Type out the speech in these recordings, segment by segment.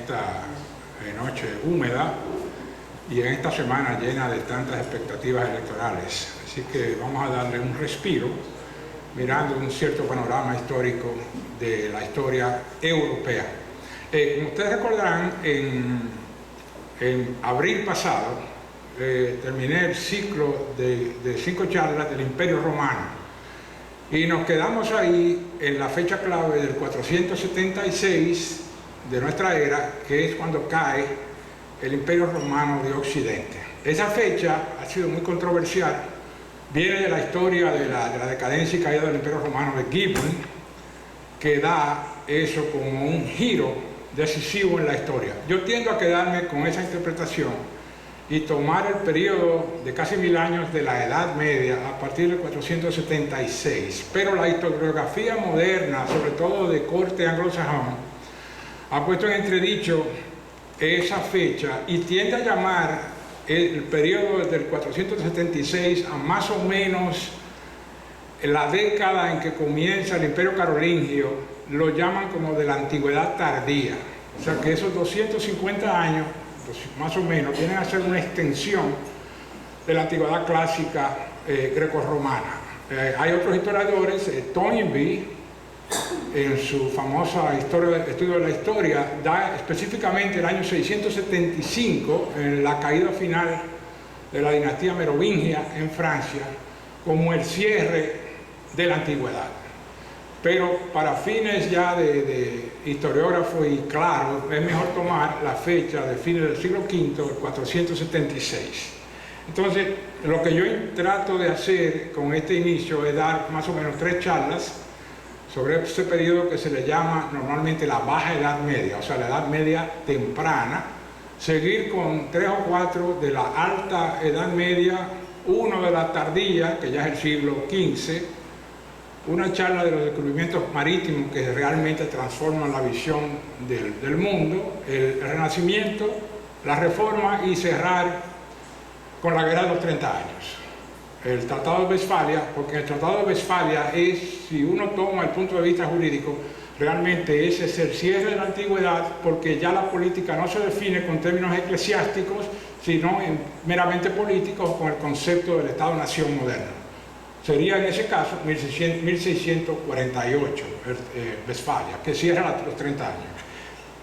esta noche húmeda y en esta semana llena de tantas expectativas electorales. Así que vamos a darle un respiro mirando un cierto panorama histórico de la historia europea. Como ustedes recordarán, en abril pasado terminé el ciclo de 5 charlas del Imperio Romano y nos quedamos ahí en la fecha clave del 476 de nuestra era, que es cuando cae el Imperio Romano de Occidente. Esa fecha ha sido muy controversial, viene de la historia de la decadencia y caída del Imperio Romano de Gibbon, que da eso como un giro decisivo en la historia. Yo tiendo a quedarme con esa interpretación y tomar el periodo de casi 1000 años de la Edad Media a partir del 476. Pero la historiografía moderna, sobre todo de corte anglosajón, ha puesto en entredicho esa fecha y tiende a llamar el periodo desde el 476 a más o menos la década en que comienza el Imperio Carolingio. Lo llaman como de la Antigüedad Tardía. O sea que esos 250 años, pues, más o menos, vienen a ser una extensión de la Antigüedad clásica grecorromana. Hay otros historiadores, Toynbee, en su famosa estudio de la historia, da específicamente el año 675, en la caída final de la dinastía merovingia en Francia, como el cierre de la antigüedad. Pero para fines ya de historiógrafo y claro, es mejor tomar la fecha de fines del siglo V, el 476. Entonces, lo que yo trato de hacer con este inicio es dar más o menos 3 charlas sobre ese periodo que se le llama normalmente la Baja Edad Media, o sea, la Edad Media temprana, seguir con 3 o 4 de la Alta Edad Media, uno de la tardía, que ya es el siglo XV, una charla de los descubrimientos marítimos que realmente transforman la visión del mundo, el Renacimiento, la Reforma y cerrar con la Guerra de los 30 años. El Tratado de Westfalia, porque el Tratado de Westfalia es, si uno toma el punto de vista jurídico, realmente ese es el cierre de la antigüedad, porque ya la política no se define con términos eclesiásticos, sino meramente políticos con el concepto del Estado-Nación moderno. Sería en ese caso 1648, Westfalia, que cierra los 30 años.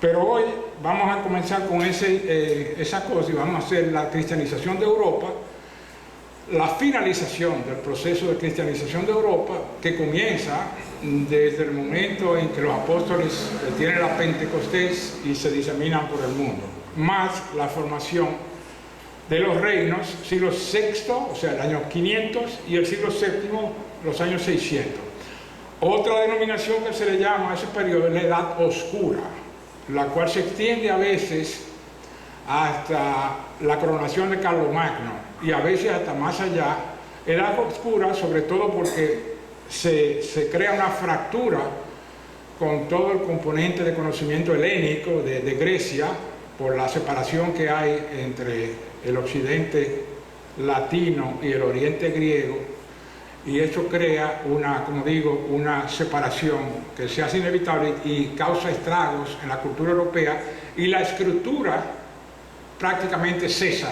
Pero hoy vamos a comenzar con esa cosa y vamos a hacer la cristianización de Europa, la finalización del proceso de cristianización de Europa, que comienza desde el momento en que los apóstoles tienen la Pentecostés y se diseminan por el mundo, más la formación de los reinos, siglo VI, o sea, el año 500, y el siglo VII, los años 600. Otra denominación que se le llama a ese periodo es la Edad Oscura, la cual se extiende a veces hasta la coronación de Carlomagno y a veces hasta más allá. Edad Oscura, sobre todo porque se crea una fractura con todo el componente de conocimiento helénico de Grecia, por la separación que hay entre el occidente latino y el oriente griego, y eso crea una separación que se hace inevitable y causa estragos en la cultura europea, y la escritura prácticamente cesa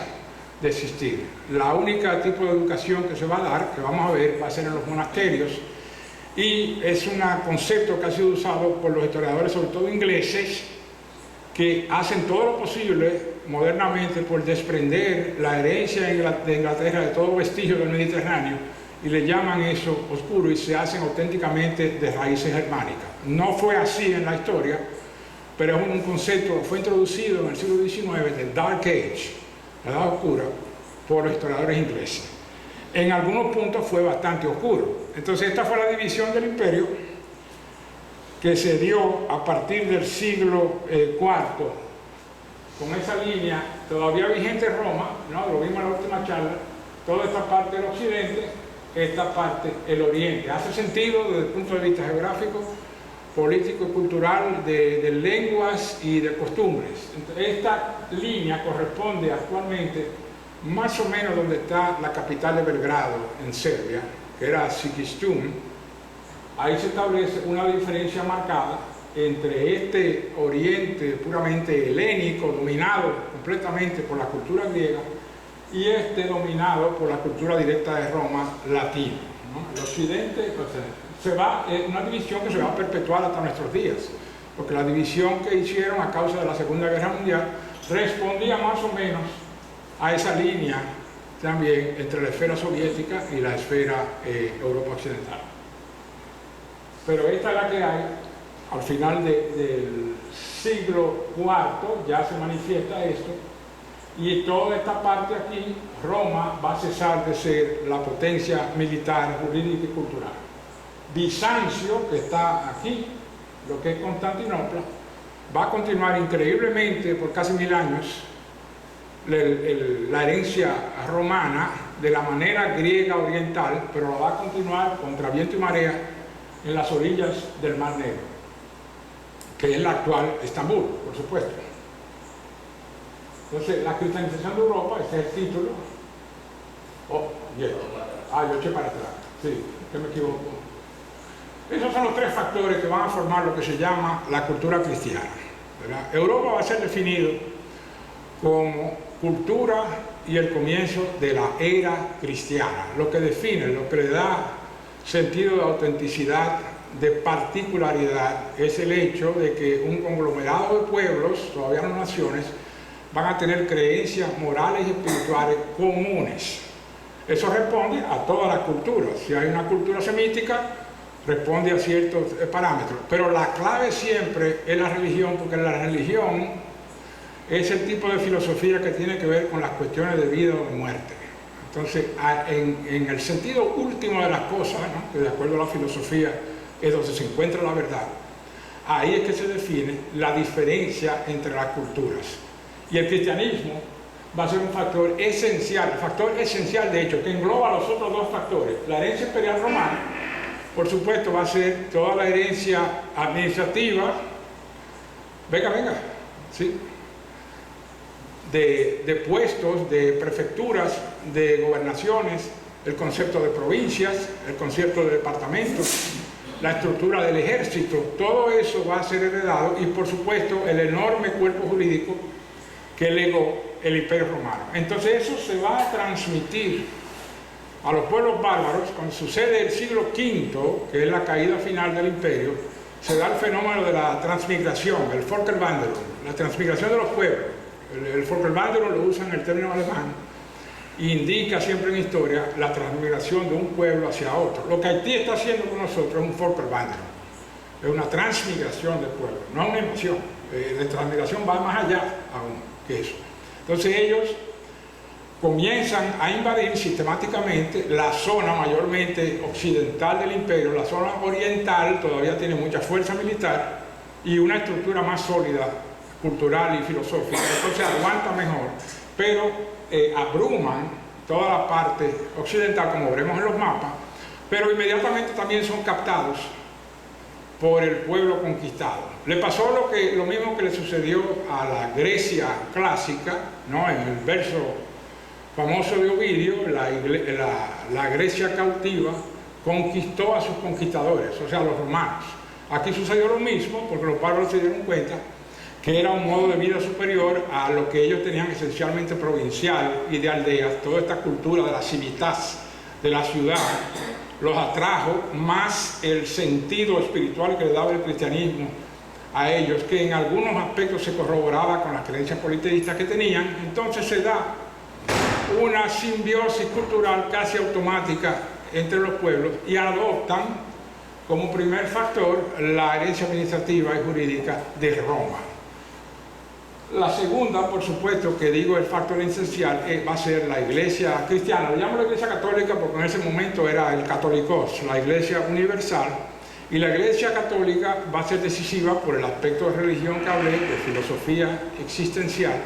de existir. La única tipo de educación que se va a dar, que vamos a ver, va a ser en los monasterios, y es un concepto que ha sido usado por los historiadores, sobre todo ingleses, que hacen todo lo posible modernamente por desprender la herencia de Inglaterra de todo vestigio del Mediterráneo, y le llaman eso oscuro y se hacen auténticamente de raíces germánicas. No fue así en la historia, pero es un concepto que fue introducido en el siglo XIX, del Dark Age, la Edad Oscura, por los historiadores ingleses. En algunos puntos fue bastante oscuro. Entonces esta fue la división del imperio que se dio a partir del siglo IV, con esa línea todavía vigente en Roma, ¿no? Lo vimos en la última charla, toda esta parte del occidente, esta parte el oriente. Hace sentido desde el punto de vista geográfico, político y cultural, de lenguas y de costumbres. Entonces, esta línea corresponde actualmente más o menos donde está la capital de Belgrado, en Serbia, que era Sigistum. Ahí se establece una diferencia marcada entre este oriente puramente helénico, dominado completamente por la cultura griega, y este dominado por la cultura directa de Roma, latina, ¿no? El occidente, es una división que se va a perpetuar hasta nuestros días, porque la división que hicieron a causa de la Segunda Guerra Mundial respondía más o menos a esa línea también entre la esfera soviética y la esfera Europa Occidental. Pero esta es la que hay. Al final del siglo IV ya se manifiesta esto, y toda esta parte aquí, Roma va a cesar de ser la potencia militar, jurídica y cultural. Bizancio, que está aquí, lo que es Constantinopla, va a continuar increíblemente por casi 1000 años la herencia romana de la manera griega oriental, pero la va a continuar contra viento y marea en las orillas del Mar Negro, que es la actual Estambul, por supuesto. Entonces, la cristianización de Europa, ese es el título. Yo eché para atrás, sí, que me equivoco. Esos son los 3 factores que van a formar lo que se llama la cultura cristiana, ¿verdad? Europa va a ser definido como cultura y el comienzo de la era cristiana, lo que define, lo que le da sentido de autenticidad, de particularidad, es el hecho de que un conglomerado de pueblos, todavía no naciones, van a tener creencias morales y espirituales comunes. Eso responde a todas las culturas. Si hay una cultura semítica, responde a ciertos parámetros. Pero la clave siempre es la religión, porque la religión es el tipo de filosofía que tiene que ver con las cuestiones de vida o de muerte. Entonces, en el sentido último de las cosas, ¿no?, que de acuerdo a la filosofía es donde se encuentra la verdad, ahí es que se define la diferencia entre las culturas. Y el cristianismo va a ser un factor esencial, de hecho, que engloba los otros 2 factores. La herencia imperial romana, por supuesto, va a ser toda la herencia administrativa, ¿sí?, de puestos, de prefecturas, de gobernaciones, el concepto de provincias, el concepto de departamentos, la estructura del ejército, todo eso va a ser heredado, y por supuesto el enorme cuerpo jurídico que legó el Imperio Romano. Entonces eso se va a transmitir a los pueblos bárbaros. Cuando sucede el siglo V, que es la caída final del imperio, se da el fenómeno de la transmigración, el Völkerwanderung, la transmigración de los pueblos. El Völkerwanderung lo usan en el término alemán, indica siempre en historia la transmigración de un pueblo hacia otro. Lo que Haití está haciendo con nosotros es un Völkerwanderung, es una transmigración del pueblo, no es una invasión. La transmigración va más allá aún que eso. Entonces ellos comienzan a invadir sistemáticamente la zona mayormente occidental del imperio. La zona oriental todavía tiene mucha fuerza militar y una estructura más sólida, cultural y filosófica, entonces aguanta mejor, pero abruman toda la parte occidental, como veremos en los mapas, pero inmediatamente también son captados por el pueblo conquistado. Le pasó lo mismo que le sucedió a la Grecia clásica, ¿no? En el verso famoso de Ovidio, la Grecia cautiva conquistó a sus conquistadores, o sea, a los romanos. Aquí sucedió lo mismo, porque los bárbaros se dieron cuenta que era un modo de vida superior a lo que ellos tenían esencialmente provincial y de aldeas. Toda esta cultura de la civitas, de la ciudad, los atrajo, más el sentido espiritual que le daba el cristianismo a ellos, que en algunos aspectos se corroboraba con las creencias politeístas que tenían. Entonces se da una simbiosis cultural casi automática entre los pueblos y adoptan como primer factor la herencia administrativa y jurídica de Roma. La segunda, por supuesto, que digo el factor esencial, va a ser la iglesia cristiana. Lo llamo la iglesia católica porque en ese momento era el católicos, la iglesia universal, y la iglesia católica va a ser decisiva por el aspecto de religión que hablé, de filosofía existencial,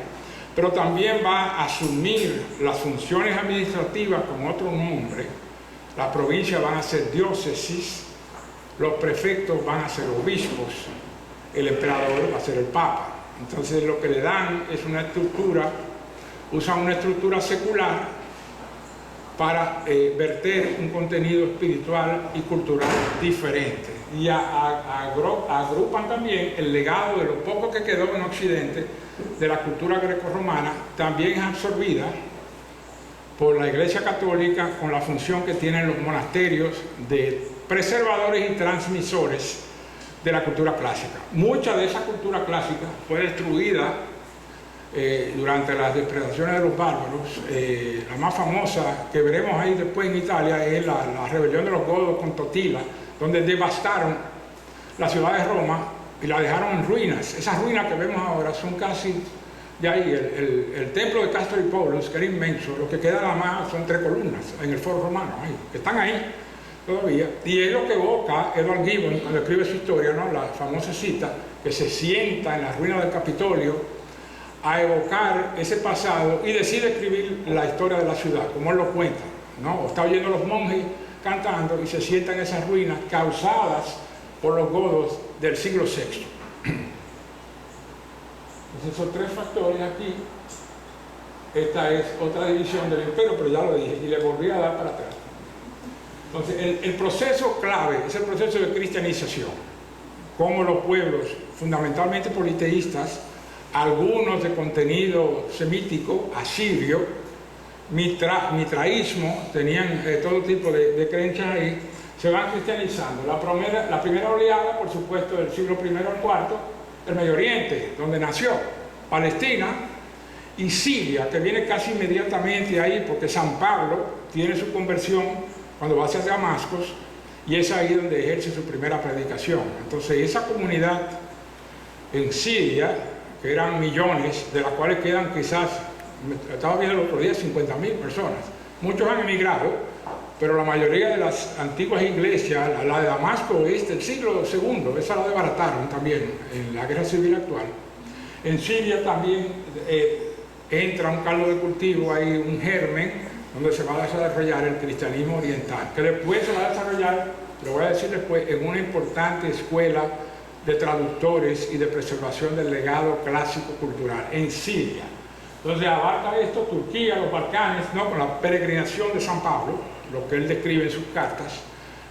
pero también va a asumir las funciones administrativas con otro nombre. Las provincias van a ser diócesis, los prefectos van a ser obispos, el emperador va a ser el papa. Entonces lo que le dan es una estructura, usan una estructura secular para verter un contenido espiritual y cultural diferente. y agrupan también el legado de lo poco que quedó en Occidente de la cultura grecorromana, también es absorbida por la Iglesia Católica con la función que tienen los monasterios de preservadores y transmisores de la cultura clásica. Mucha de esa cultura clásica fue destruida durante las depredaciones de los bárbaros. La más famosa que veremos ahí después en Italia es la rebelión de los godos con Totila, donde devastaron la ciudad de Roma y la dejaron en ruinas. Esas ruinas que vemos ahora son casi de ahí. El templo de Castro y Paulus, que era inmenso, lo que queda nada más son 3 columnas en el foro romano, ahí, que están ahí todavía. Y es lo que evoca Edward Gibbon cuando escribe su historia, ¿no? La famosa cita, que se sienta en las ruinas del Capitolio a evocar ese pasado y decide escribir la historia de la ciudad, como él lo cuenta, ¿no? O está oyendo a los monjes cantando y se sienta en esas ruinas causadas por los godos del siglo VI. Entonces, esos 3 factores aquí. Esta es otra división del imperio, pero ya lo dije, y le volví a dar para atrás. Entonces, el proceso clave es el proceso de cristianización, como los pueblos, fundamentalmente politeístas, algunos de contenido semítico, asirio, mitraísmo, tenían todo tipo de creencias ahí, se van cristianizando. La primera oleada, por supuesto, del siglo I al IV, el Medio Oriente, donde nació, Palestina y Siria, que viene casi inmediatamente ahí, porque San Pablo tiene su conversión cuando va hacia Damasco, y es ahí donde ejerce su primera predicación. Entonces, esa comunidad en Siria, que eran millones, de las cuales quedan quizás, estaba viendo el otro día, 50.000 personas. Muchos han emigrado, pero la mayoría de las antiguas iglesias, la de Damasco es del siglo II, esa la desbarataron también en la guerra civil actual. En Siria también entra un caldo de cultivo, hay un germen donde se va a desarrollar el cristianismo oriental, que después se va a desarrollar, lo voy a decir después, en una importante escuela de traductores y de preservación del legado clásico cultural en Siria. Entonces abarca esto Turquía, los Balcanes, ¿no? Con la peregrinación de San Pablo, lo que él describe en sus cartas,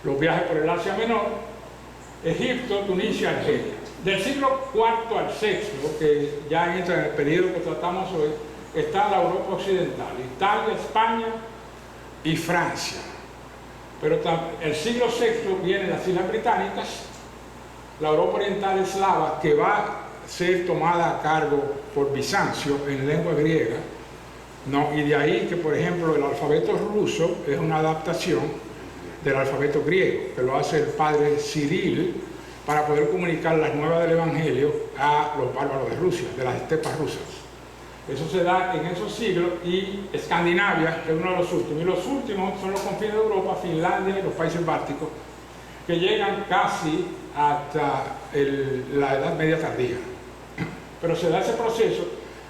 los viajes por el Asia Menor, Egipto, Tunisia, Argelia. Del siglo IV al VI, que ya entra en el periodo que tratamos hoy, está la Europa occidental, Italia, España y Francia. Pero el siglo VI vienen las Islas Británicas, la Europa oriental eslava, que va a ser tomada a cargo por Bizancio en lengua griega, ¿no? Y de ahí que, por ejemplo, el alfabeto ruso es una adaptación del alfabeto griego, que lo hace el padre Ciril para poder comunicar las nuevas del Evangelio a los bárbaros de Rusia, de las estepas rusas. Eso se da en esos siglos, y Escandinavia, que es uno de los últimos. Y los últimos son los confines de Europa, Finlandia y los países bálticos, que llegan casi hasta la Edad Media tardía. Pero se da ese proceso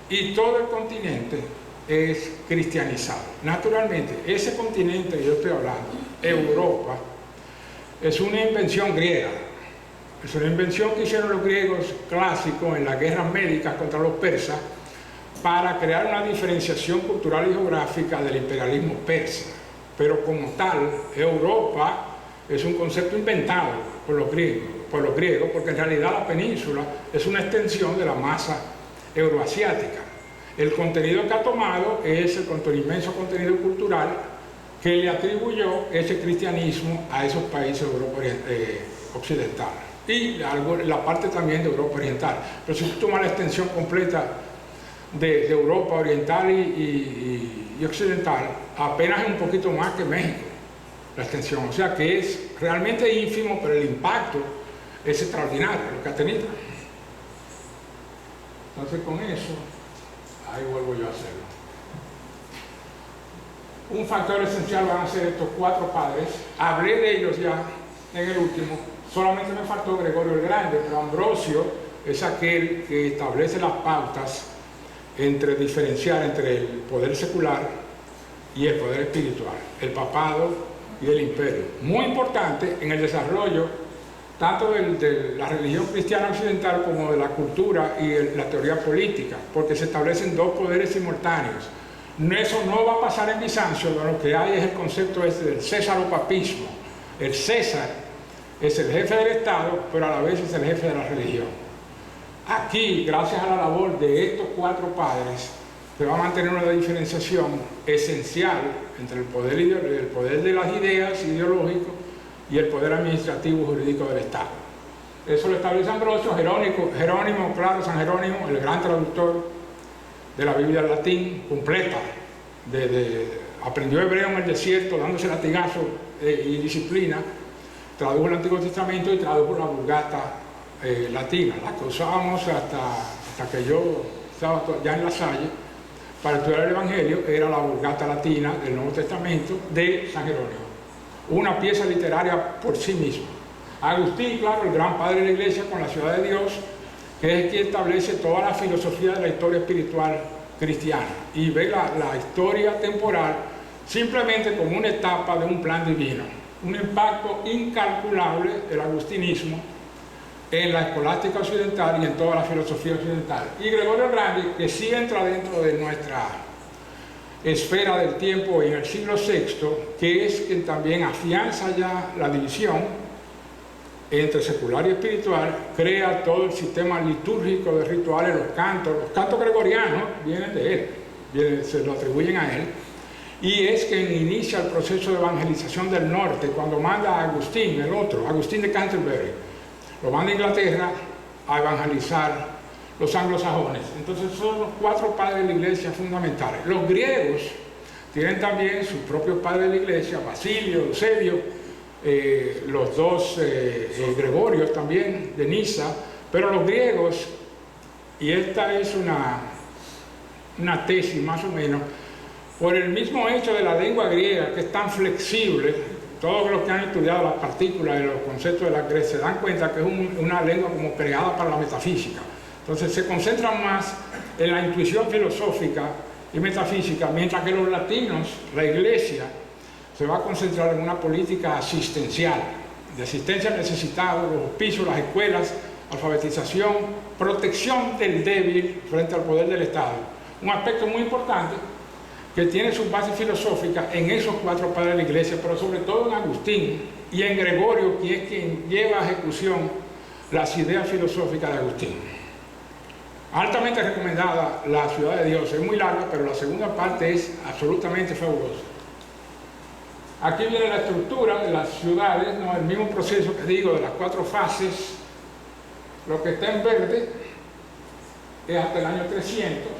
y todo el continente es cristianizado. Naturalmente, ese continente que yo estoy hablando, Europa, es una invención griega. Es una invención que hicieron los griegos clásicos en las guerras médicas contra los persas para crear una diferenciación cultural y geográfica del imperialismo persa. Pero como tal, Europa es un concepto inventado por los griegos, porque en realidad la península es una extensión de la masa euroasiática. El contenido que ha tomado es el inmenso contenido cultural que le atribuyó ese cristianismo a esos países de Europa occidental y la parte también de Europa oriental. Pero si tú tomas la extensión completa de Europa oriental y occidental, apenas es un poquito más que México la extensión, o sea que es realmente ínfimo, pero el impacto es extraordinario lo que ha tenido. Entonces, con eso, ahí vuelvo yo a hacerlo. Un factor esencial van a ser estos 4 padres. Hablé de ellos ya en el último, solamente me faltó Gregorio el Grande, pero Ambrosio es aquel que establece las pautas entre diferenciar entre el poder secular y el poder espiritual, el papado y el imperio. Muy importante en el desarrollo tanto de la religión cristiana occidental como de la cultura y la teoría política, porque se establecen 2 poderes simultáneos. Eso no va a pasar en Bizancio, donde lo que hay es el concepto del césaropapismo. El César es el jefe del Estado, pero a la vez es el jefe de la religión. Aquí, gracias a la labor de estos 4 padres, se va a mantener una diferenciación esencial entre el poder de las ideas ideológico y el poder administrativo jurídico del Estado. Eso lo establece Ambrosio, Jerónimo, claro, San Jerónimo, el gran traductor de la Biblia al latín, completa, aprendió hebreo en el desierto, dándose latigazos y disciplina, tradujo el Antiguo Testamento y tradujo la Vulgata latina, la que usábamos hasta que yo estaba ya en La Salle, para estudiar el Evangelio, era la Vulgata latina del Nuevo Testamento de San Jerónimo. Una pieza literaria por sí misma. Agustín, claro, el gran padre de la Iglesia con la ciudad de Dios, que es el que establece toda la filosofía de la historia espiritual cristiana y ve la historia temporal simplemente como una etapa de un plan divino. Un impacto incalculable del agustinismo en la escolástica occidental y en toda la filosofía occidental. Y Gregorio Grandi, que sí entra dentro de nuestra esfera del tiempo en el siglo VI, que es quien también afianza ya la división entre secular y espiritual, crea todo el sistema litúrgico de rituales, los cantos gregorianos vienen de él, se lo atribuyen a él, y es quien inicia el proceso de evangelización del norte cuando manda a Agustín, el otro, Agustín de Canterbury, lo manda a Inglaterra a evangelizar los anglosajones. Entonces son los 4 padres de la iglesia fundamentales. Los griegos tienen también sus propios padres de la iglesia, Basilio, Eusebio, los 2 Gregorios también de Nisa, pero los griegos, y esta es una tesis más o menos, por el mismo hecho de la lengua griega, que es tan flexible, todos los que han estudiado las partículas y los conceptos de la Grecia se dan cuenta que es una lengua como creada para la metafísica. Entonces se concentran más en la intuición filosófica y metafísica, mientras que los latinos, la iglesia, se va a concentrar en una política asistencial, de asistencia al necesitado, los hospicios, las escuelas, alfabetización, protección del débil frente al poder del Estado. Un aspecto muy importante que tiene su base filosófica en esos 4 padres de la iglesia, pero sobre todo en Agustín y en Gregorio, que es quien lleva a ejecución las ideas filosóficas de Agustín. Altamente recomendada La ciudad de Dios, es muy larga, pero la segunda parte es absolutamente fabulosa. Aquí viene la estructura de las ciudades, ¿no? El mismo proceso que digo de las 4 fases. Lo que está en verde es hasta el año 300,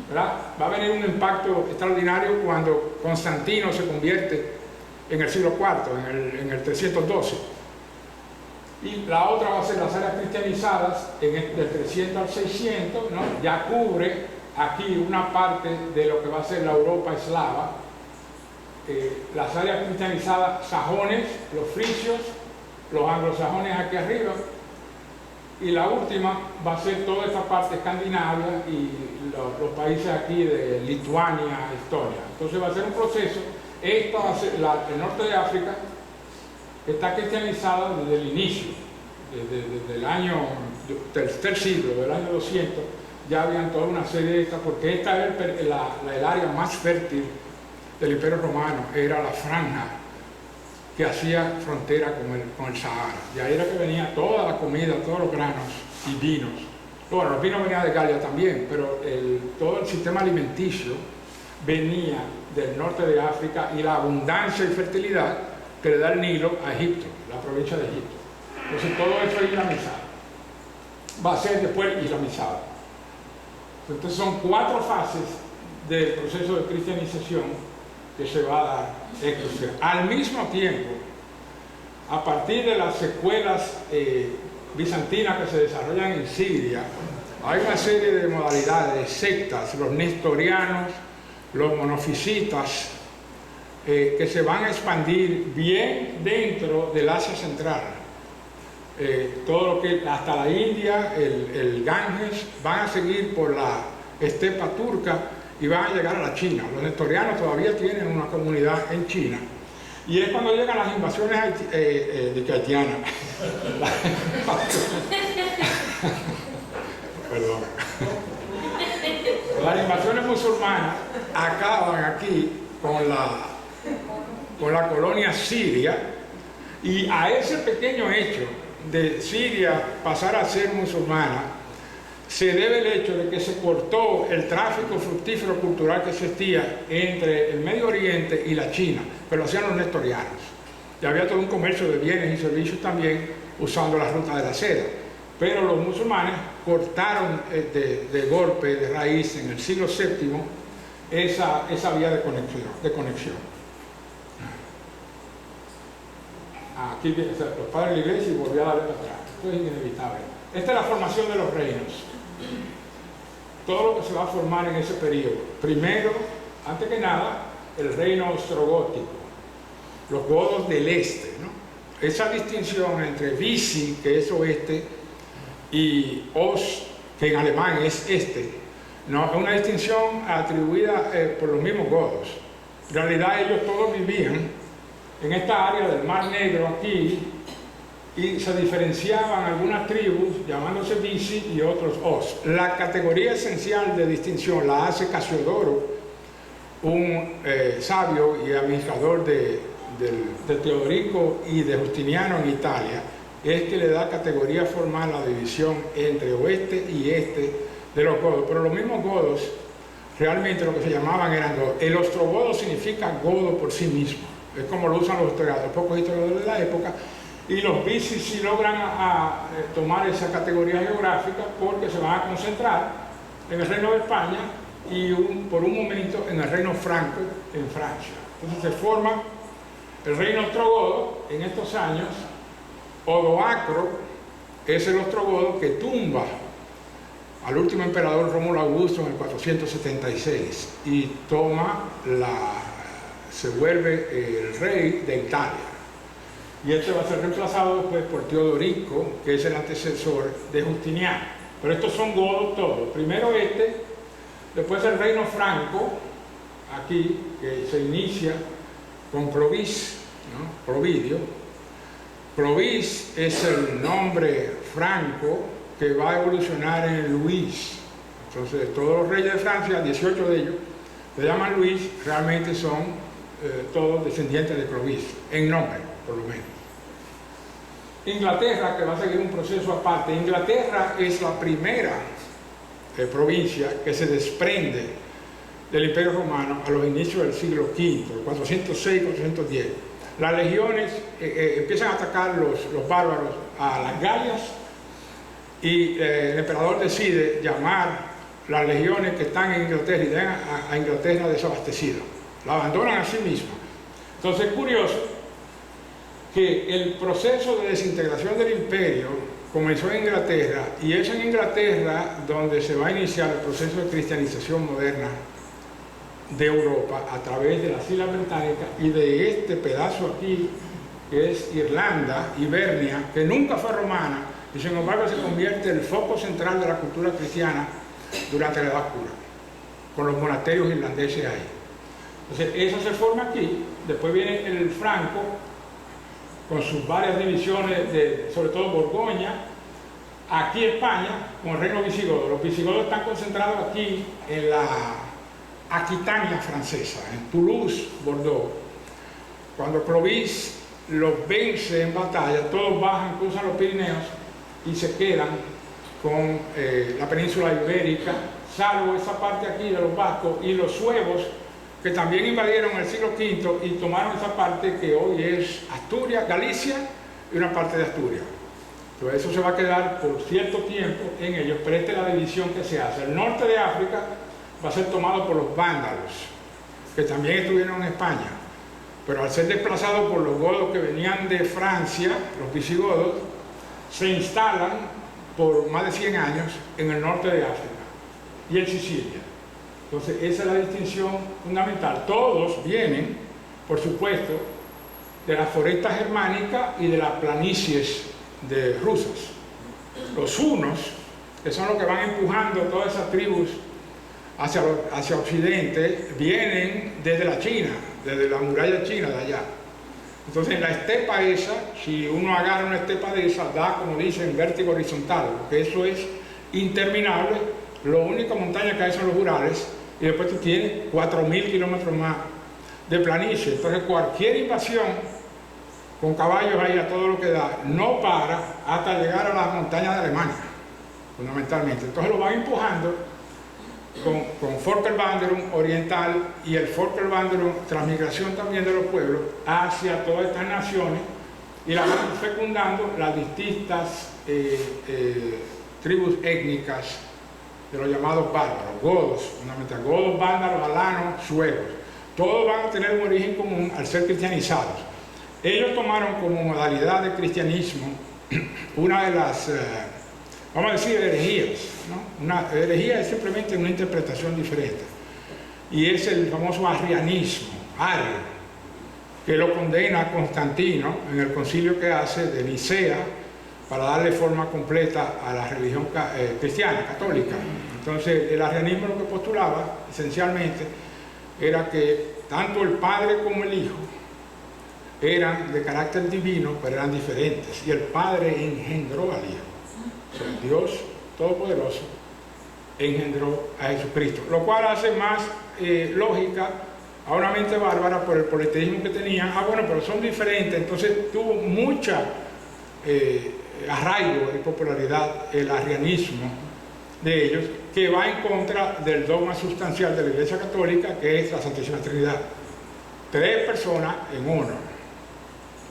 ¿verdad? Va a venir un impacto extraordinario cuando Constantino se convierte en el siglo IV, en el 312. Y la otra va a ser las áreas cristianizadas del 300 al 600, ¿no? Ya cubre aquí una parte de lo que va a ser la Europa eslava. Las áreas cristianizadas sajones, los frisios, los anglosajones aquí arriba, y la última va a ser toda esta parte escandinavia y los países aquí de Lituania, Estonia. Entonces va a ser un proceso. Esta va a ser el norte de África está cristianizada desde el inicio, desde el año tercer siglo, del año 200, ya habían toda una serie de estas, porque esta era el área más fértil del Imperio Romano, era la franja que hacía frontera con el Sahara. Y ahí era que venía toda la comida, todos los granos y vinos. Bueno, los vinos venían de Galia también, pero todo el sistema alimenticio venía del norte de África y la abundancia y fertilidad que le da el Nilo a Egipto, la provincia de Egipto. Entonces todo eso es islamizado. Va a ser después islamizado. Entonces son 4 fases del proceso de cristianización que se va a dar. Al mismo tiempo, a partir de las secuelas bizantinas que se desarrollan en Siria, hay una serie de modalidades, sectas, los nestorianos, los monofisitas, que se van a expandir bien dentro del Asia Central. Todo lo que hasta la India, el Ganges, van a seguir por la estepa turca y van a llegar a la China. Los nestorianos todavía tienen una comunidad en China. Y es cuando llegan las invasiones haitianas. Perdón. Las invasiones musulmanas acaban aquí con la colonia siria Y a ese pequeño hecho de Siria pasar a ser musulmana, se debe el hecho de que se cortó el tráfico fructífero cultural que existía entre el Medio Oriente y la China, pero lo hacían los nestorianos. Y había todo un comercio de bienes y servicios también usando la ruta de la seda. Pero los musulmanes cortaron de golpe, de raíz, en el siglo VII, esa vía de conexión. Aquí los padres de la iglesia y volvió a darle para atrás. Esto es inevitable. Esta es la formación de los reinos. Todo lo que se va a formar en ese periodo. Primero, antes que nada, el reino ostrogótico, los godos del este, ¿no? Esa distinción entre Visi, que es oeste, y Ost, que en alemán es este, no, es una distinción atribuida por los mismos godos. En realidad ellos todos vivían en esta área del Mar Negro aquí, y se diferenciaban algunas tribus llamándose Visi y otros Ost. La categoría esencial de distinción la hace Casiodoro, un sabio y administrador de Teodorico y de Justiniano en Italia, es que le da categoría formal a la división entre oeste y este de los godos. Pero los mismos godos realmente lo que se llamaban eran godos. El ostrogodo significa godo por sí mismo, es como lo usan los historiadores, pocos historiadores de la época. Y los Visi sí logran tomar esa categoría geográfica porque se van a concentrar en el Reino de España y por un momento en el Reino Franco en Francia. Entonces se forma el Reino Ostrogodo en estos años. Odoacro es el ostrogodo que tumba al último emperador Rómulo Augusto en el 476 y se vuelve el rey de Italia. Y este va a ser reemplazado después por Teodorico, que es el antecesor de Justiniano. Pero estos son godos todos. Primero después el reino franco, aquí, que se inicia con Clovis, ¿no? Providio. Clovis es el nombre franco que va a evolucionar en Luis. Entonces, todos los reyes de Francia, 18 de ellos, se llaman Luis, realmente son todos descendientes de Clovis, en nombre, por lo menos. Inglaterra, que va a seguir un proceso aparte. Inglaterra es la primera provincia que se desprende del Imperio Romano a los inicios del siglo V, 406-410. Las legiones empiezan a atacar los bárbaros a las Galias y el emperador decide llamar las legiones que están en Inglaterra y dejan a Inglaterra desabastecida. La abandonan a sí misma. Entonces es curioso que el proceso de desintegración del imperio comenzó en Inglaterra y es en Inglaterra donde se va a iniciar el proceso de cristianización moderna de Europa a través de las Islas Británicas y de este pedazo aquí que es Irlanda, Hibernia, que nunca fue romana y sin embargo se convierte en el foco central de la cultura cristiana durante la Edad Oscura, con los monasterios irlandeses ahí. Entonces eso se forma aquí, después viene el Franco con sus varias divisiones, sobre todo Borgoña, aquí España con el reino visigodo. Los visigodos están concentrados aquí en la Aquitania francesa, en Toulouse, Bordeaux. Cuando Clovis los vence en batalla, todos bajan, cruzan los Pirineos y se quedan con la península ibérica, salvo esa parte aquí de los vascos y los suevos, que también invadieron el siglo V y tomaron esa parte que hoy es Asturias, Galicia y una parte de Asturias. Entonces eso se va a quedar por cierto tiempo en ellos, pero esta es la división que se hace. El norte de África va a ser tomado por los vándalos, que también estuvieron en España, pero al ser desplazados por los godos que venían de Francia, los visigodos, se instalan por más de 100 años en el norte de África y en Sicilia. Entonces esa es la distinción fundamental. Todos vienen, por supuesto, de las forestas germánicas y de las planicies rusas. Los hunos, que son los que van empujando todas esas tribus hacia Occidente, vienen desde la China, desde la muralla china de allá. Entonces en la estepa esa, si uno agarra una estepa de esa, da, como dicen, vértigo horizontal, porque eso es interminable. Lo único montaña que hay son los Urales, y después tú tienes 4.000 kilómetros más de planicie. Entonces cualquier invasión con caballos ahí a todo lo que da, no para hasta llegar a las montañas de Alemania, fundamentalmente. Entonces lo van empujando con Volkerwanderung oriental y el Volkerwanderung, transmigración también de los pueblos, hacia todas estas naciones, y la van fecundando las distintas tribus étnicas de los llamados bárbaros, godos, fundamentalmente, godos, vándalos, alanos, suevos. Todos van a tener un origen común al ser cristianizados. Ellos tomaron como modalidad de cristianismo una de las, vamos a decir, herejías, ¿no? Una herejía es simplemente una interpretación diferente. Y es el famoso arrianismo, Ario, que lo condena Constantino en el concilio que hace de Nicea para darle forma completa a la religión cristiana, católica. Entonces, el arrianismo lo que postulaba, esencialmente, era que tanto el Padre como el Hijo eran de carácter divino, pero eran diferentes. Y el Padre engendró al Hijo. O sea, Dios Todopoderoso engendró a Jesucristo. Lo cual hace más lógica a una mente bárbara por el politeísmo que tenían. Ah, bueno, pero son diferentes. Entonces tuvo mucha arraigo y popularidad el arrianismo de ellos, que va en contra del dogma sustancial de la Iglesia Católica, que es la Santísima Trinidad. 3 personas en uno.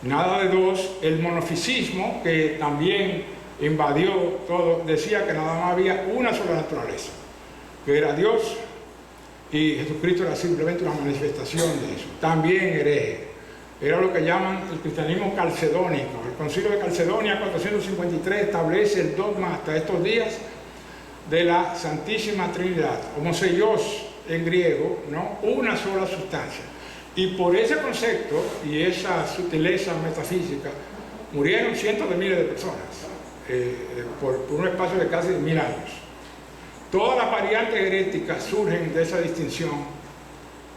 Nada de dos. El monofisismo, que también invadió todo, decía que nada más había una sola naturaleza, que era Dios, y Jesucristo era simplemente una manifestación de eso. También hereje. Era lo que llaman el cristianismo calcedónico. El Concilio de Calcedonia, 453, establece el dogma hasta estos días de la Santísima Trinidad, homoseios en griego, ¿no? Una sola sustancia. Y por ese concepto y esa sutileza metafísica murieron cientos de miles de personas por un espacio de casi 1000 años. Todas las variantes heréticas surgen de esa distinción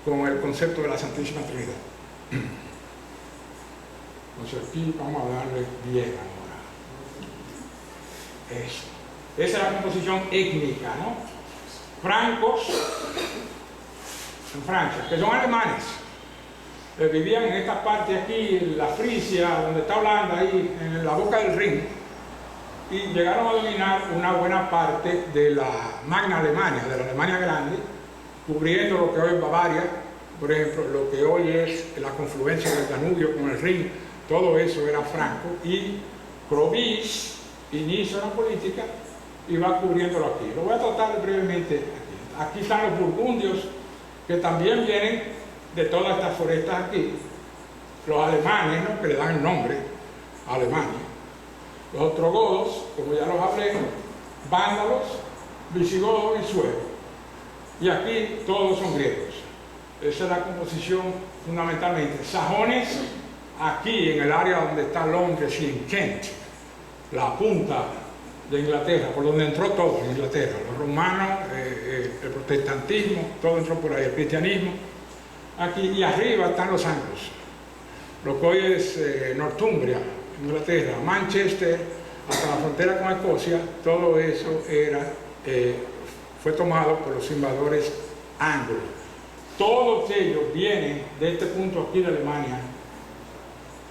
con el concepto de la Santísima Trinidad. Entonces aquí vamos a darle bien ahora. Eso. Esa es la composición étnica, ¿no? Francos, en Francia, que son alemanes, vivían en esta parte aquí, en la Frisia, donde está Holanda, ahí, en la boca del Rin, y llegaron a dominar una buena parte de la Magna Alemania, de la Alemania Grande, cubriendo lo que hoy es Bavaria, por ejemplo, lo que hoy es la confluencia del Danubio con el Rin, todo eso era franco, y Clovis inicia una política y va cubriéndolo aquí. Lo voy a tratar brevemente aquí. Aquí están los burgundios, que también vienen de todas estas forestas aquí. Los alemanes, ¿no?, que le dan el nombre a Alemania. Los ostrogodos, como ya los hablé, vándalos, visigodos y suevos. Y aquí todos son griegos. Esa es la composición fundamentalmente. Sajones, aquí en el área donde está Londres y en Kent, la punta de Inglaterra, por donde entró todo en Inglaterra, los romanos, el protestantismo, todo entró por ahí, el cristianismo. Aquí y arriba están los anglos, lo que hoy es Northumbria, Inglaterra, Manchester, hasta la frontera con Escocia, todo eso fue tomado por los invasores anglos. Todos ellos vienen de este punto aquí de Alemania,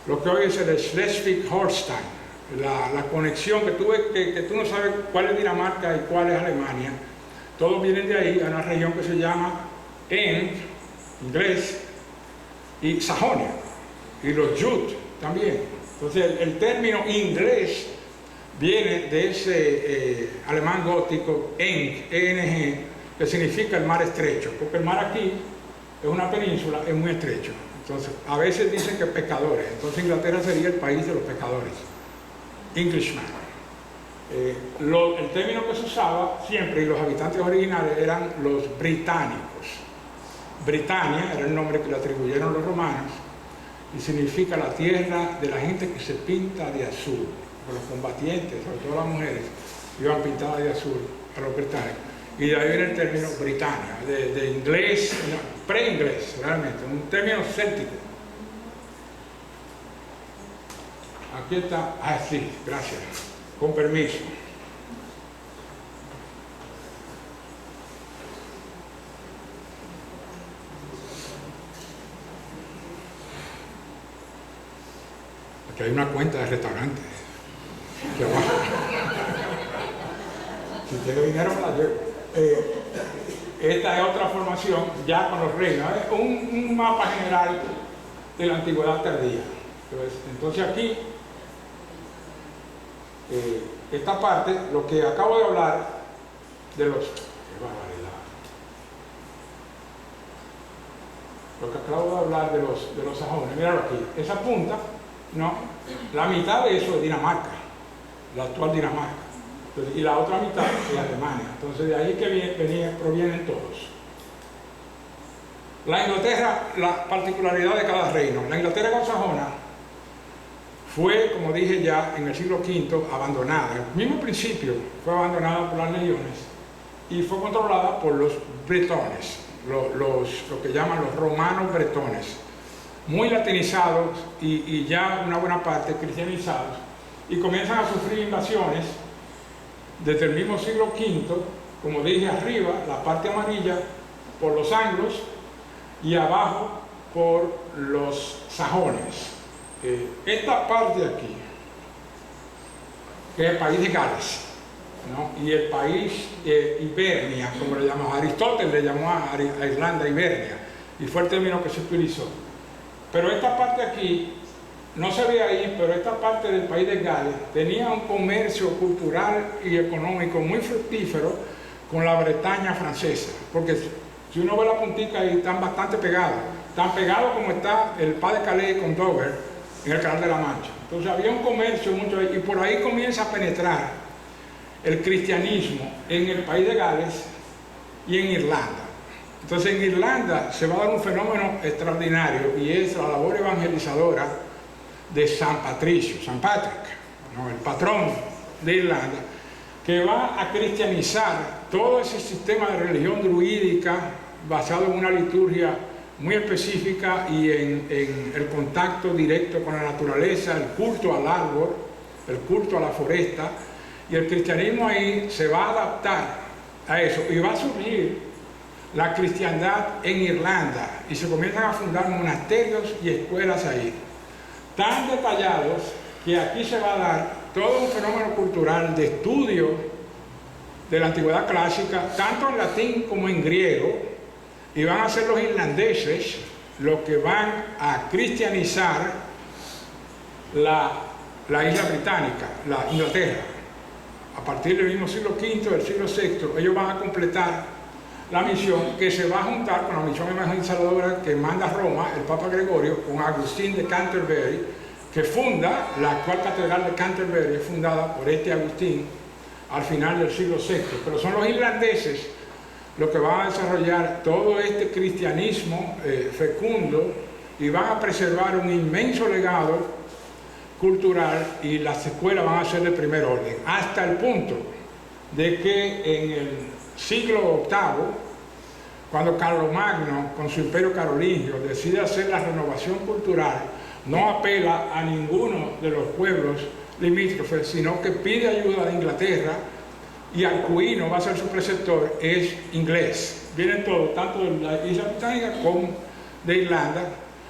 lo que hoy es el Schleswig-Holstein. La conexión que tú no sabes cuál es Dinamarca y cuál es Alemania, todos vienen de ahí, a una región que se llama End, inglés, y Sajonia, y los Jud también. Entonces el término inglés viene de ese alemán gótico, Eng, E-N-G, que significa el mar estrecho, porque el mar aquí es una península, es muy estrecho. Entonces a veces dicen que pecadores, entonces Inglaterra sería el país de los pecadores. Englishman. El término que se usaba siempre, y los habitantes originales eran los británicos. Britannia era el nombre que le atribuyeron los romanos y significa la tierra de la gente que se pinta de azul. Los combatientes, sobre todo las mujeres, iban pintadas de azul a los británicos. Y de ahí viene el término Britannia, de inglés, no, pre-inglés realmente, un término céltico. Aquí está, sí, gracias, con permiso. que hay una cuenta de restaurante que abajo. Si tiene dinero me la llevo. Esta es otra formación ya con los reinos, un mapa general de la antigüedad tardía. Entonces aquí, esta parte, lo que acabo de hablar de los... ¡Qué barbaridad! Lo que acabo de hablar de los sajones, míralo aquí, esa punta, ¿no? La mitad de eso es Dinamarca, la actual Dinamarca. Entonces, y la otra mitad es Alemania. Entonces de ahí que provienen todos. La Inglaterra, la particularidad de cada reino. La Inglaterra anglosajona fue, como dije ya, en el siglo V abandonada. Al mismo principio fue abandonada por las legiones y fue controlada por los bretones, lo que llaman los romanos bretones, muy latinizados y ya una buena parte cristianizados, y comienzan a sufrir invasiones desde el mismo siglo V, como dije arriba, la parte amarilla por los anglos y abajo por los sajones. Esta parte de aquí, que es el país de Gales, ¿no? Y el país Ibernia, como le llamamos, Aristóteles le llamó a Irlanda Ibernia, y fue el término que se utilizó. Pero esta parte aquí, no se ve ahí, pero esta parte del país de Gales tenía un comercio cultural y económico muy fructífero con la Bretaña francesa, porque si uno ve la puntica ahí, están bastante pegados, tan pegados como está el Pas de Calais con Dover en el Canal de la Mancha. Entonces había un comercio mucho ahí, y por ahí comienza a penetrar el cristianismo en el país de Gales y en Irlanda. Entonces en Irlanda se va a dar un fenómeno extraordinario, y es la labor evangelizadora de San Patricio, San Patrick, ¿no? El patrón de Irlanda, que va a cristianizar todo ese sistema de religión druídica basado en una liturgia muy específica y en el contacto directo con la naturaleza, el culto al árbol, el culto a la foresta, y el cristianismo ahí se va a adaptar a eso, y va a surgir la cristiandad en Irlanda, y se comienzan a fundar monasterios y escuelas ahí, tan detallados que aquí se va a dar todo un fenómeno cultural de estudio de la antigüedad clásica, tanto en latín como en griego, y van a ser los irlandeses los que van a cristianizar la isla británica, la Inglaterra. A partir del mismo siglo V, del siglo VI, ellos van a completar la misión, que se va a juntar con la misión evangelizadora que manda Roma el Papa Gregorio, con Agustín de Canterbury, que funda la actual catedral de Canterbury, fundada por este Agustín al final del siglo VI. Pero son los irlandeses los que van a desarrollar todo este cristianismo fecundo, y van a preservar un inmenso legado cultural, y las escuelas van a ser de primer orden, hasta el punto de que en el siglo VIII, cuando Carlomagno, con su imperio carolingio, decide hacer la renovación cultural, no apela a ninguno de los pueblos limítrofes, sino que pide ayuda de Inglaterra, y Alcuino va a ser su preceptor, es inglés. Vienen todos, tanto de la isla británica como de Irlanda.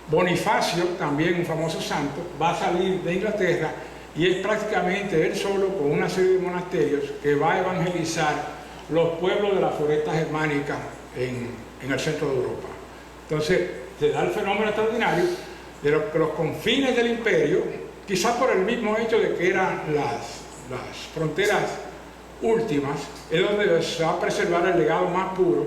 Bonifacio, también un famoso santo, va a salir de Inglaterra, y es prácticamente él solo, con una serie de monasterios, que va a evangelizar los pueblos de la floresta germánica en el centro de Europa. Entonces se da el fenómeno extraordinario de que los confines del imperio, quizás por el mismo hecho de que eran las fronteras últimas, es donde se va a preservar el legado más puro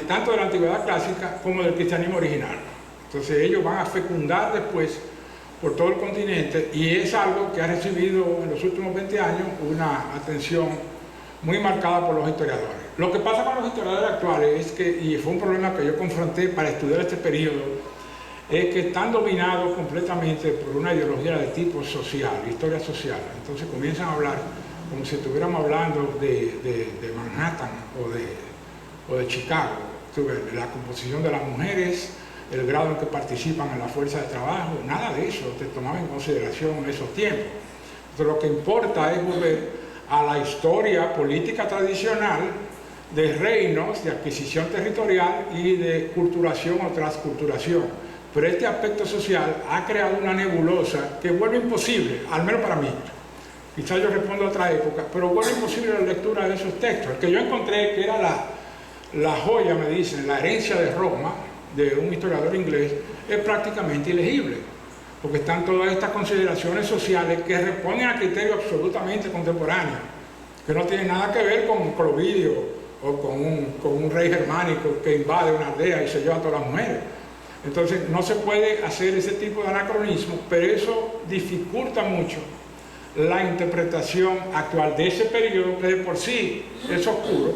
tanto de la antigüedad clásica como del cristianismo original. Entonces ellos van a fecundar después por todo el continente, y es algo que ha recibido en los últimos 20 años una atención muy marcada por los historiadores. Lo que pasa con los historiadores actuales es que, y fue un problema que yo confronté para estudiar este periodo, es que están dominados completamente por una ideología de tipo social, historia social. Entonces comienzan a hablar como si estuviéramos hablando de Manhattan o de Chicago, la composición de las mujeres, el grado en que participan en la fuerza de trabajo, nada de eso se tomaba en consideración en esos tiempos. Entonces lo que importa es volver a la historia política tradicional de reinos, de adquisición territorial y de culturación o transculturación, pero este aspecto social ha creado una nebulosa que vuelve imposible, al menos para mí. Quizás yo respondo a otra época, pero vuelve imposible la lectura de esos textos. El que yo encontré, que era la joya, me dicen, la herencia de Roma, de un historiador inglés, es prácticamente ilegible, porque están todas estas consideraciones sociales que responden a criterios absolutamente contemporáneos, que no tienen nada que ver con Clovidio o con un rey germánico que invade una aldea y se lleva a todas las mujeres. Entonces no se puede hacer ese tipo de anacronismo, pero eso dificulta mucho la interpretación actual de ese periodo, que de por sí es oscuro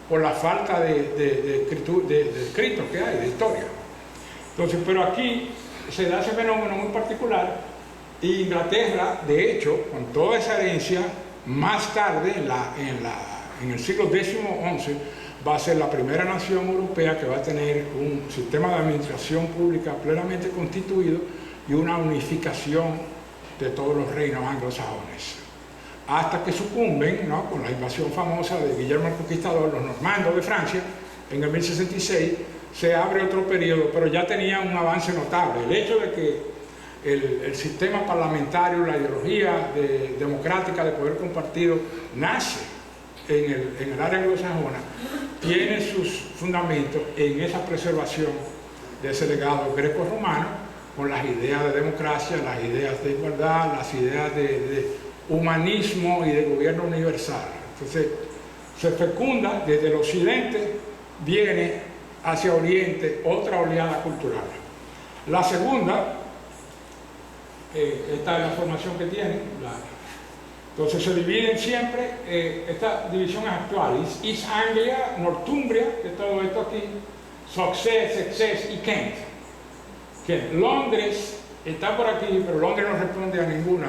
por la falta de escritos que hay, de historia. Entonces, pero aquí se da ese fenómeno muy particular, y Inglaterra, de hecho, con toda esa herencia, más tarde, en el siglo XI-XI, va a ser la primera nación europea que va a tener un sistema de administración pública plenamente constituido y una unificación de todos los reinos anglosajones. Hasta que sucumben, ¿no?, con la invasión famosa de Guillermo el Conquistador, los normandos de Francia, en el 1066, se abre otro periodo, pero ya tenía un avance notable. El hecho de que el sistema parlamentario, la ideología democrática de poder compartido nace en el área anglosajona, tiene sus fundamentos en esa preservación de ese legado greco-romano, con las ideas de democracia, las ideas de igualdad, las ideas de humanismo y de gobierno universal. Entonces, se fecunda desde el occidente, viene hacia oriente otra oleada cultural. La segunda, esta es la formación que tiene, entonces se dividen siempre, esta división es actual, East Anglia, Northumbria, que es todo esto aquí, Sussex, Essex y Kent. Londres está por aquí, pero Londres no responde a ninguna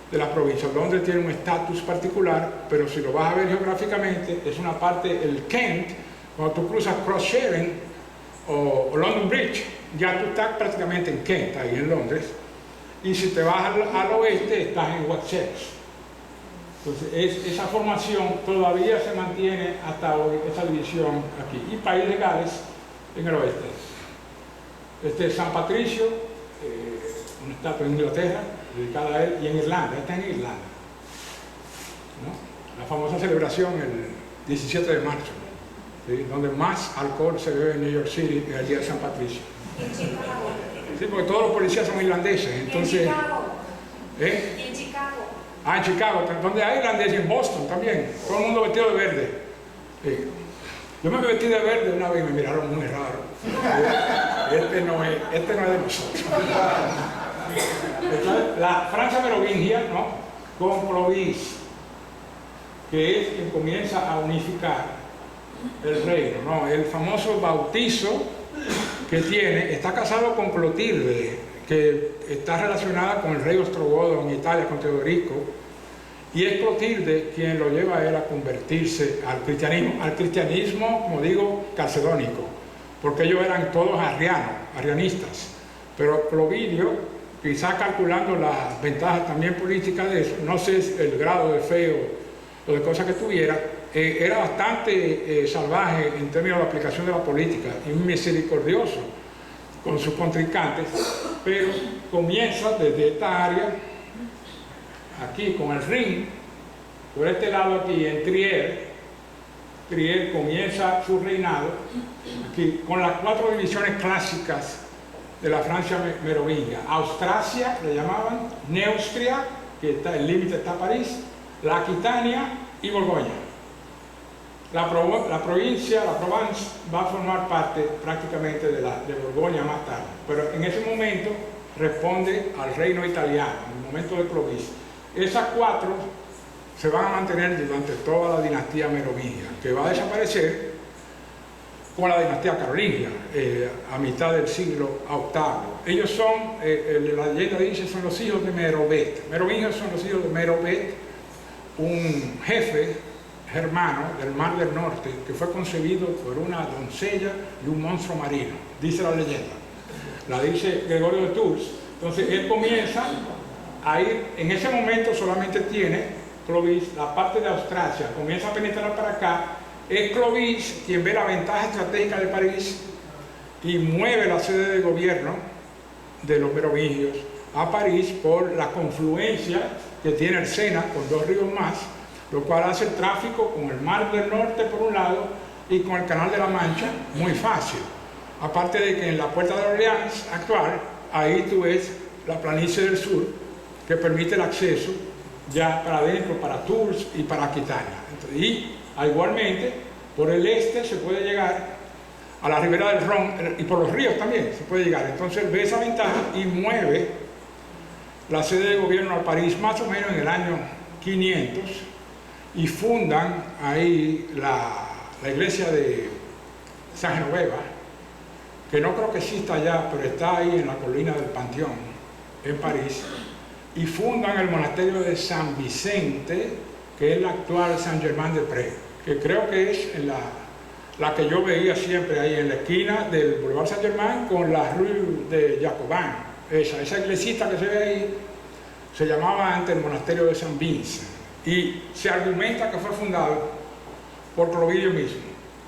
de las provincias. Londres tiene un estatus particular, pero si lo vas a ver geográficamente, es una parte, el Kent, cuando tú cruzas Cross-Sharon o London Bridge, ya tú estás prácticamente en Kent, ahí en Londres, y si te vas al oeste, estás en Wessex. Entonces, esa formación todavía se mantiene hasta hoy, esa división aquí. Y País de Gales en el oeste. Este es San Patricio, una estatua en Inglaterra, dedicada a él, y en Irlanda, está en Irlanda, ¿no? La famosa celebración el 17 de marzo, ¿sí?, donde más alcohol se bebe en New York City el día de San Patricio. En Chicago. Sí, porque todos los policías son irlandeses, entonces... En Chicago. ¿Eh? En Chicago. Ah, en Chicago, donde hay irlandeses, en Boston también, todo el mundo vestido de verde. Sí. Yo me vestí de verde una vez y me miraron muy raro. Este no es de nosotros. Entonces, la Francia merovingia, ¿no?, con Clovis, que es quien comienza a unificar el reino, ¿no? El famoso bautizo que tiene, está casado con Clotilde, que está relacionada con el rey ostrogodo en Italia, con Teodorico, y es Clotilde quien lo lleva a él a convertirse al cristianismo, como digo, calcedónico, porque ellos eran todos arrianistas, pero Clovidio, quizás calculando las ventajas también políticas de eso, no sé el grado de fe o de cosas que tuviera, era bastante salvaje en términos de aplicación de la política y misericordioso con sus contrincantes, pero comienza desde esta área, aquí con el Rin, por este lado aquí en Trier comienza su reinado, aquí con las 4 divisiones clásicas de la Francia merovingia. Austrasia le llamaban, Neustria, que está, el límite está París, la Aquitania y Borgoña. La Provence va a formar parte prácticamente de Borgoña más tarde, pero en ese momento responde al reino italiano, en el momento de Clovis. Esas 4 se van a mantener durante toda la dinastía merovingia, que va a desaparecer con la dinastía carolingia, a mitad del siglo VIII. Ellos son, la leyenda dice, son los hijos de Merobet. Merovingios son los hijos de Merobet, un jefe germano del Mar del Norte que fue concebido por una doncella y un monstruo marino, dice la leyenda. La dice Gregorio de Tours. Entonces él comienza a ir, en ese momento solamente tiene Clovis la parte de Austrasia, comienza a penetrar para acá. Es Clovis quien ve la ventaja estratégica de París y mueve la sede de gobierno de los merovingios a París por la confluencia que tiene el Sena con dos ríos más, lo cual hace el tráfico con el Mar del Norte por un lado y con el Canal de la Mancha muy fácil. Aparte de que en la Puerta de Orleans actual, ahí tú ves la planicie del sur, que permite el acceso ya para adentro, para Tours y para Aquitania. Y igualmente, por el este se puede llegar a la ribera del Ron, y por los ríos también se puede llegar. Entonces ve esa ventaja y mueve la sede de gobierno a París más o menos en el año 500 y fundan ahí la iglesia de San Genoveva, que no creo que exista ya, pero está ahí en la colina del Panteón, en París, y fundan el monasterio de San Vicente, que es la actual Saint-Germain-des-Prés, que creo que es en la que yo veía siempre ahí en la esquina del Boulevard Saint-Germain con la Rue de Jacobin. Esa iglesita que se ve ahí se llamaba antes el monasterio de San Vincent, y se argumenta que fue fundado por Clovis mismo.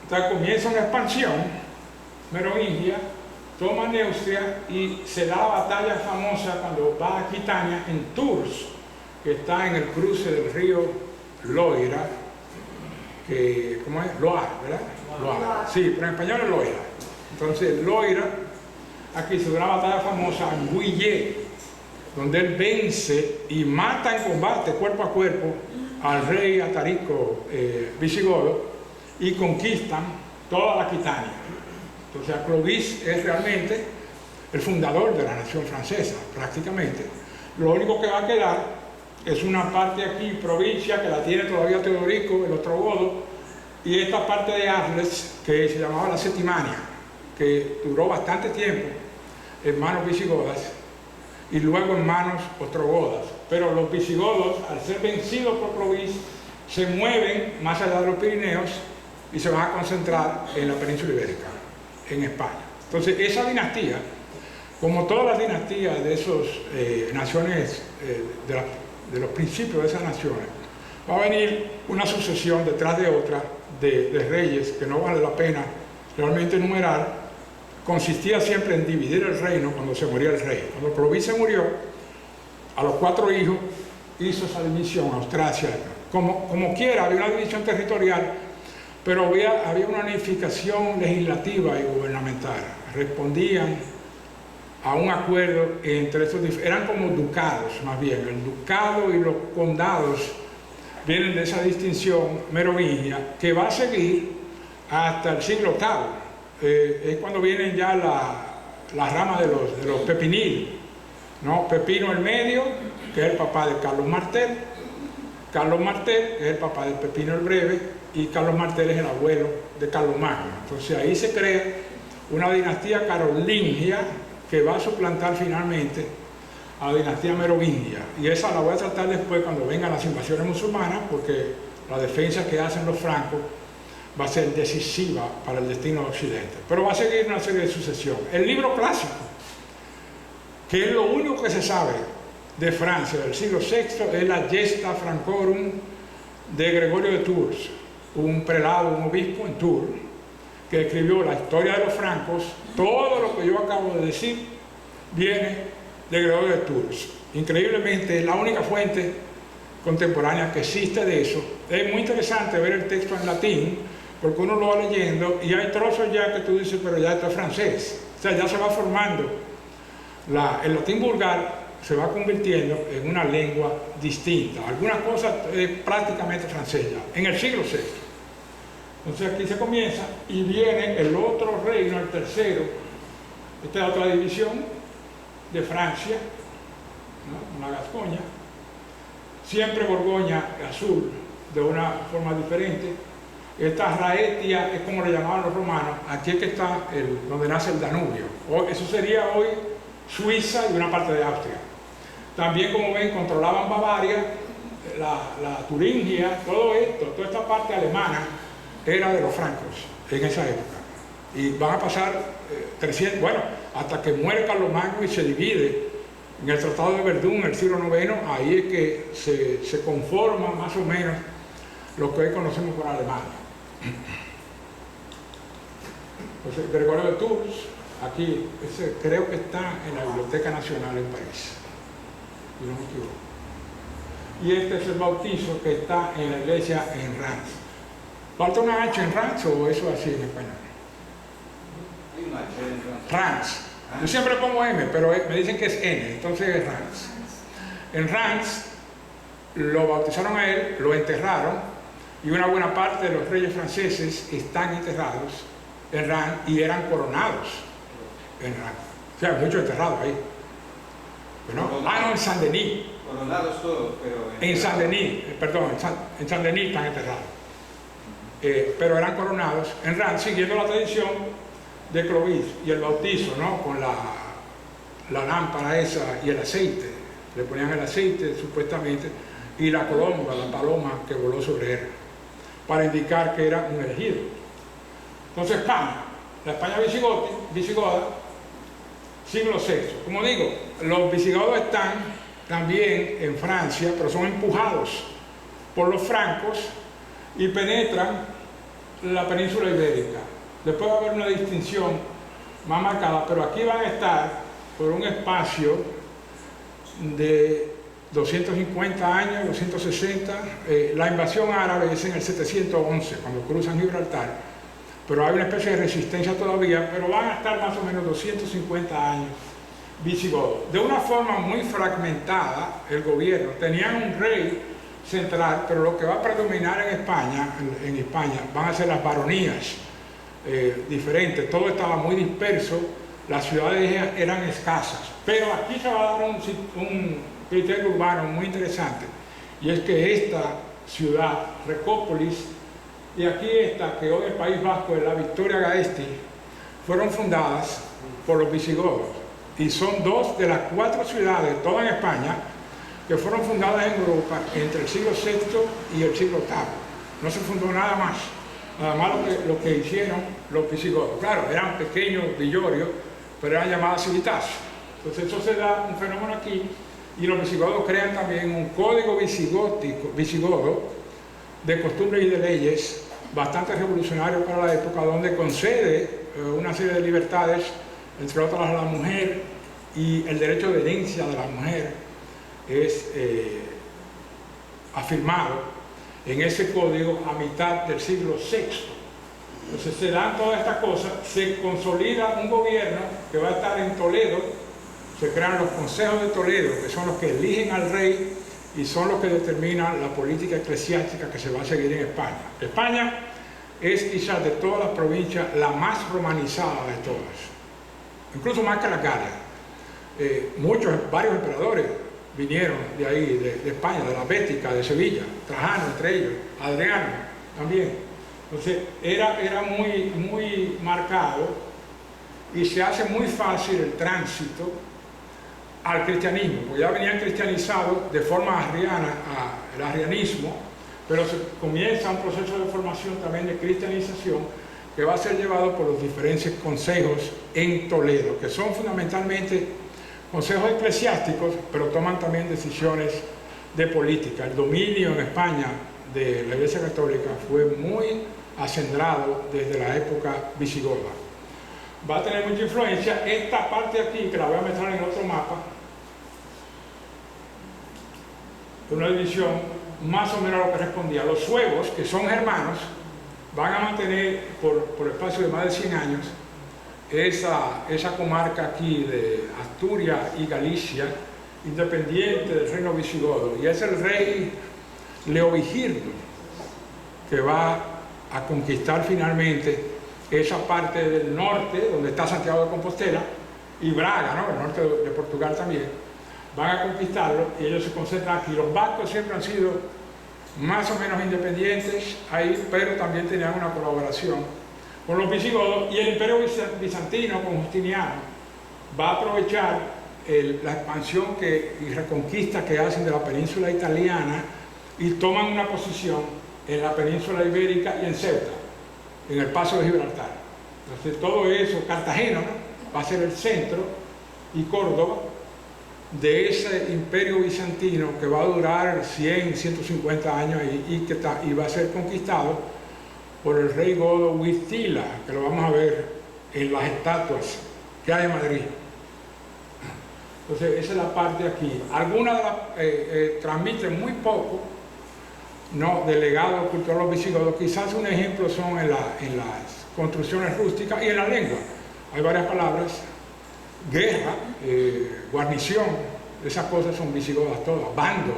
Entonces comienza una expansión merovingia, toma Neustria y se da la batalla famosa cuando va a Aquitania en Tours, que está en el cruce del río Loira, que, ¿cómo es? Loire, ¿verdad? Loire. Sí, pero en español es Loira. Entonces Loira, aquí se da una batalla famosa en Guillet, donde él vence y mata en combate cuerpo a cuerpo al rey Atarico visigodo y conquistan toda la Aquitania. Entonces Clovis es realmente el fundador de la nación francesa, prácticamente. Lo único que va a quedar es una parte aquí, provincia, que la tiene todavía Teodorico, el ostrogodo, y esta parte de Arles, que se llamaba la Septimania, que duró bastante tiempo en manos visigodas y luego en manos ostrogodas. Pero los visigodos, al ser vencidos por Clovis, se mueven más allá de los Pirineos y se van a concentrar en la península ibérica, en España. Entonces esa dinastía, como todas las dinastías de esas naciones, de los principios de esas naciones, va a venir una sucesión detrás de otra de reyes que no vale la pena realmente enumerar. Consistía siempre en dividir el reino cuando se moría el rey. Cuando Clovis se murió, a los 4 hijos hizo esa división, Austrasia. Como quiera, había una división territorial, pero había una unificación legislativa y gubernamental. Respondían a un acuerdo entre estos, eran como ducados más bien. El ducado y los condados vienen de esa distinción merovingia que va a seguir hasta el siglo VIII. Es cuando vienen ya las ramas de los Pepinil, ¿no? Pepino el Medio, que es el papá de Carlos Martel, Carlos Martel es el papá de Pepino el Breve, y Carlos Martel es el abuelo de Carlos Magno. Entonces ahí se crea una dinastía carolingia que va a suplantar finalmente a la dinastía merovingia, y esa la voy a tratar después cuando vengan las invasiones musulmanas, porque la defensa que hacen los francos va a ser decisiva para el destino de Occidente. Pero va a seguir una serie de sucesión. El libro clásico, que es lo único que se sabe de Francia del siglo VI, es la Gesta Francorum de Gregorio de Tours, un prelado, un obispo en Tours, que escribió la historia de los francos. Todo lo que yo acabo de decir viene de Gregorio de Tours. Increíblemente, es la única fuente contemporánea que existe de eso. Es muy interesante ver el texto en latín, porque uno lo va leyendo y hay trozos ya que tú dices, pero ya esto es francés. O sea, ya se va formando. El latín vulgar se va convirtiendo en una lengua distinta. Algunas cosas prácticamente francés ya, en el siglo VI. Entonces aquí se comienza y viene el otro reino, el tercero. Esta es otra división de Francia, ¿no? La Gascoña. Siempre Borgoña azul, de una forma diferente. Esta Raetia es como le llamaban los romanos. Aquí es que está donde nace el Danubio. Eso sería hoy Suiza y una parte de Austria. También, como ven, controlaban Bavaria, la Turingia, todo esto, toda esta parte alemana era de los francos en esa época. Y van a pasar 300, bueno, hasta que muere Carlos Magno y se divide en el Tratado de Verdún, en el siglo IX. Ahí es que se conforma más o menos lo que hoy conocemos por Alemania. Entonces, Gregorio de Tours Aquí, ese creo que está en la Biblioteca Nacional en París, si no me equivoco. Y este es el bautizo que está en la iglesia en Reims. ¿Falta una H en Reims o eso así en español? Hay una H en Reims. Yo siempre pongo M, pero me dicen que es N, entonces es Reims. En Reims lo bautizaron a él, lo enterraron, y una buena parte de los reyes franceses están enterrados en Reims y eran coronados en Reims. O sea, muchos enterrados ahí. ¿No? No, en Saint-Denis. Coronados todos, pero... En Saint-Denis, perdón, en Saint-Denis están enterrados. Pero eran coronados en Reims, siguiendo la tradición de Clovis y el bautizo, ¿no? Con la lámpara esa y el aceite. Le ponían el aceite, supuestamente, y la colomba, la paloma que voló sobre él, para indicar que era un elegido. Entonces España, la España visigoda, siglo VI. Como digo, los visigodos están también en Francia, pero son empujados por los francos y penetran la península ibérica. Después va a haber una distinción más marcada, pero aquí van a estar por un espacio de 250 años, 260. La invasión árabe es en el 711, cuando cruzan Gibraltar, pero hay una especie de resistencia todavía, pero van a estar más o menos 250 años visigodos. De una forma muy fragmentada, el gobierno, tenían un rey central, pero lo que va a predominar en España van a ser las baronías diferentes. Todo estaba muy disperso, las ciudades eran escasas, pero aquí se va a dar un criterio urbano muy interesante, y es que esta ciudad, Recópolis, y aquí esta, que hoy el País Vasco es la Victoria Gaesti, fueron fundadas por los visigodos, y son dos de las 4 ciudades, todas en España, que fueron fundadas en Europa entre el siglo VI y el siglo VIII. No se fundó nada más lo que hicieron los visigodos. Claro, eran pequeños villorios, pero eran llamadas civitas. Entonces eso se da un fenómeno aquí, y los visigodos crean también un código visigodo de costumbres y de leyes bastante revolucionario para la época, donde concede una serie de libertades, entre otras a la mujer, y el derecho de herencia de la mujer es afirmado en ese código a mitad del siglo VI. Entonces se dan todas estas cosas, se consolida un gobierno que va a estar en Toledo, se crean los consejos de Toledo, que son los que eligen al rey y son los que determinan la política eclesiástica que se va a seguir en España. España es quizás de todas las provincias la más romanizada de todas, incluso más que la Galia. Varios emperadores vinieron de ahí, de España, de la Bética, de Sevilla, Trajano entre ellos, Adriano también. Entonces era muy marcado, y se hace muy fácil el tránsito al cristianismo, porque ya venían cristianizados de forma arriana, el arrianismo, pero se comienza un proceso de formación también de cristianización que va a ser llevado por los diferentes consejos en Toledo, que son fundamentalmente consejos eclesiásticos, pero toman también decisiones de política. El dominio en España de la Iglesia Católica fue muy acendrado desde la época visigoda. Va a tener mucha influencia. Esta parte aquí, que la voy a mostrar en otro mapa, una división más o menos a lo que respondía. Los suevos, que son germanos, van a mantener por espacio de más de 100 años esa comarca aquí de Asturias y Galicia, independiente del reino visigodo, y es el rey Leovigildo que va a conquistar finalmente esa parte del norte, donde está Santiago de Compostela, y Braga, ¿no? El norte de Portugal también. Van a conquistarlo y ellos se concentran aquí. Los vascos siempre han sido más o menos independientes ahí, pero también tenían una colaboración con los visigodos, y el imperio bizantino con Justiniano va a aprovechar la expansión y reconquista que hacen de la península italiana, y toman una posición en la península ibérica y en Ceuta, en el paso de Gibraltar. Entonces todo eso, Cartagena, ¿no?, va a ser el centro, y Córdoba, de ese imperio bizantino que va a durar 100, 150 años y va a ser conquistado por el rey godo Huitila, que lo vamos a ver en las estatuas que hay en Madrid. Entonces, esa es la parte aquí. Algunas de las transmiten muy poco, ¿no?, del legado cultural de los visigodos. Quizás un ejemplo son en las construcciones rústicas y en la lengua. Hay varias palabras: guerra, guarnición, esas cosas son visigodas todas, bando.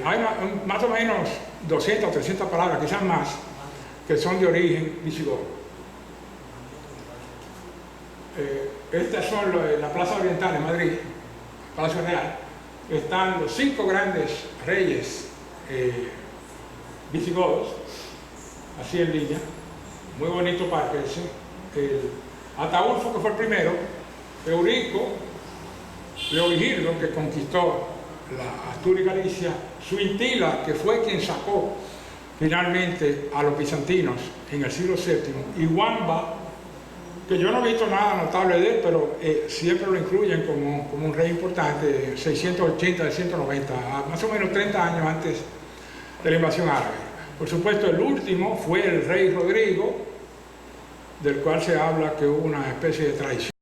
Hay más o menos 200 o 300 palabras, quizás más, que son de origen visigodo. Estas son la Plaza Oriental en Madrid, Palacio Real. Están los 5 grandes reyes visigodos, así en línea. Muy bonito parque ese. Ataulfo, que fue el primero. Eurico, Leovigildo, que conquistó la Asturias y Galicia. Suintila, que fue quien sacó finalmente a los bizantinos en el siglo VII. Y Wamba, que yo no he visto nada notable de él, pero siempre lo incluyen como un rey importante, 680 de 190, más o menos 30 años antes de la invasión árabe. Por supuesto, el último fue el rey Rodrigo, del cual se habla que hubo una especie de traición.